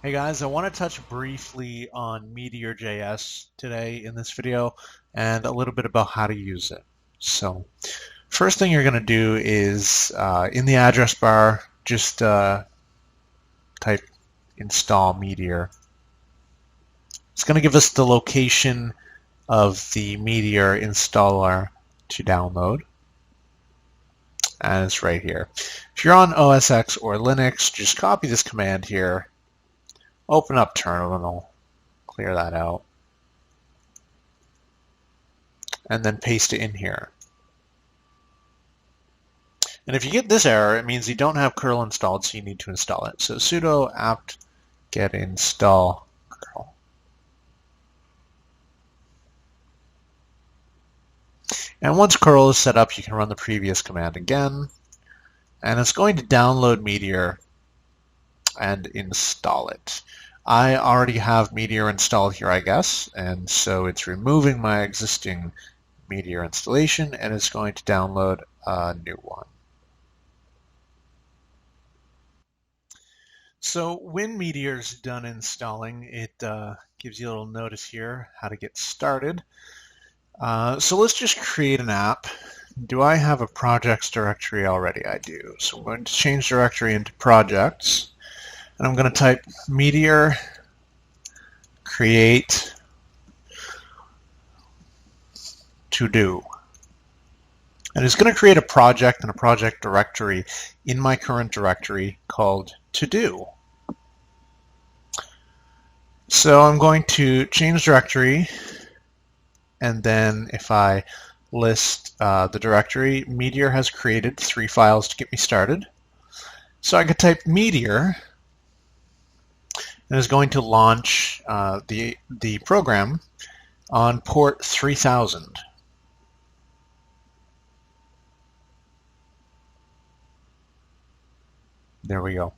Hey guys, I want to touch briefly on Meteor.js today in this video and a little bit about how to use it. So first thing you're going to do is in the address bar, just type install Meteor. It's going to give us the location of the Meteor installer to download. And it's right here. If you're on OS X or Linux, just copy this command here. Open up terminal, clear that out, and then paste it in here. And if you get this error, it means you don't have curl installed, so you need to install it. So sudo apt get install curl. And once curl is set up, you can run the previous command again, and it's going to download Meteor and install it. I already have Meteor installed here, I guess, and so it's removing my existing Meteor installation and it's going to download a new one. So when Meteor is done installing, it gives you a little notice here how to get started. So let's just create an app. Do I have a projects directory already? I do. So I'm going to change directory into projects. And I'm going to type Meteor create to do. And it's going to create a project and a project directory in my current directory called to do. So I'm going to change directory, and then if I list the directory, Meteor has created 3 files to get me started. So I could type Meteor, and is going to launch the program on port 3000. There we go.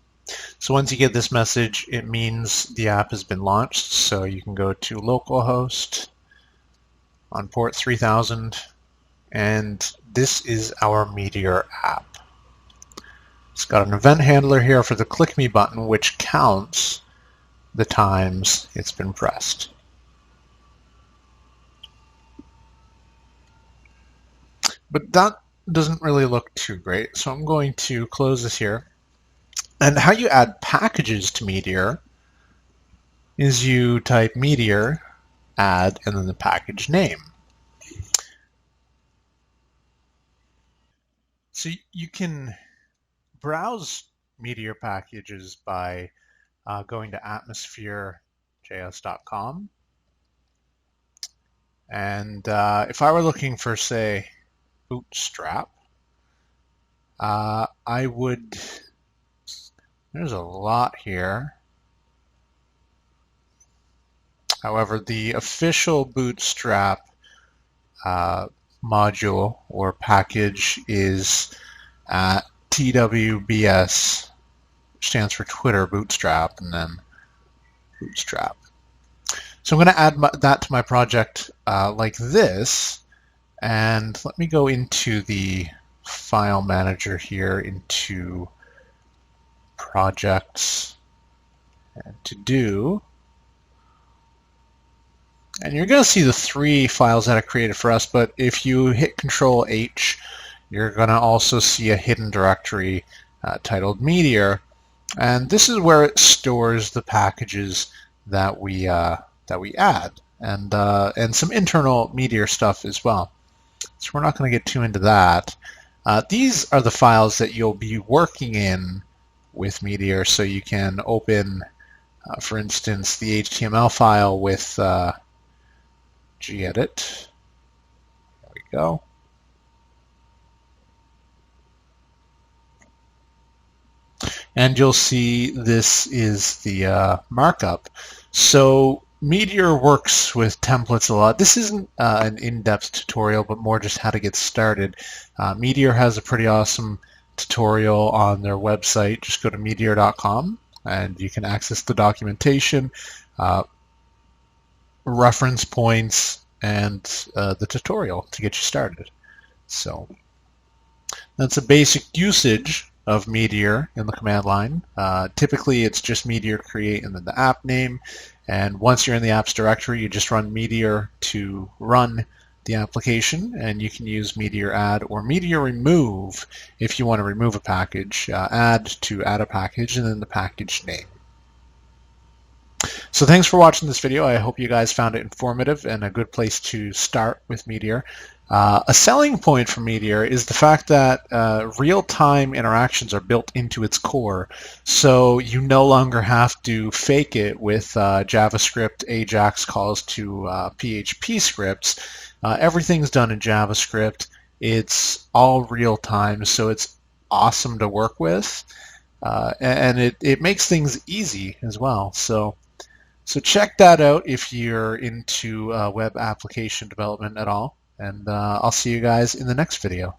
So once you get this message, it means the app has been launched. So you can go to localhost on port 3000, and this is our Meteor app. It's got an event handler here for the click me button, which counts the times it's been pressed. But that doesn't really look too great, so I'm going to close this here. And how you add packages to Meteor is you type Meteor, add, and then the package name. So you can browse Meteor packages by going to atmosphere.js.com. And if I were looking for, say, Bootstrap, I would, there's a lot here. However, the official Bootstrap module or package is at TWBS, which stands for Twitter Bootstrap, and then Bootstrap. So I'm going to add that to my project like this, and let me go into the file manager here, into projects and to do, and you're going to see the 3 files that I created for us, but if you hit Control H, you're going to also see a hidden directory titled Meteor, and this is where it stores the packages that we add, and some internal Meteor stuff as well. So we're not going to get too into that. These are the files that you'll be working in with Meteor, so you can open, for instance, the HTML file with gedit. There we go. And you'll see this is the markup. So Meteor works with templates a lot. This isn't an in-depth tutorial, but more just how to get started. Meteor has a pretty awesome tutorial on their website. Just go to meteor.com and you can access the documentation, reference points, and the tutorial to get you started. So that's a basic usage of Meteor in the command line. Typically, it's just Meteor create and then the app name. And once you're in the apps directory, you just run Meteor to run the application, and you can use Meteor add or Meteor remove if you want to remove a package. Add to add a package, and then the package name. So thanks for watching this video. I hope you guys found it informative and a good place to start with Meteor. A selling point for Meteor is the fact that real-time interactions are built into its core, so you no longer have to fake it with JavaScript AJAX calls to PHP scripts. Everything's done in JavaScript. It's all real-time, so it's awesome to work with, and it makes things easy as well. So check that out if you're into web application development at all. And I'll see you guys in the next video.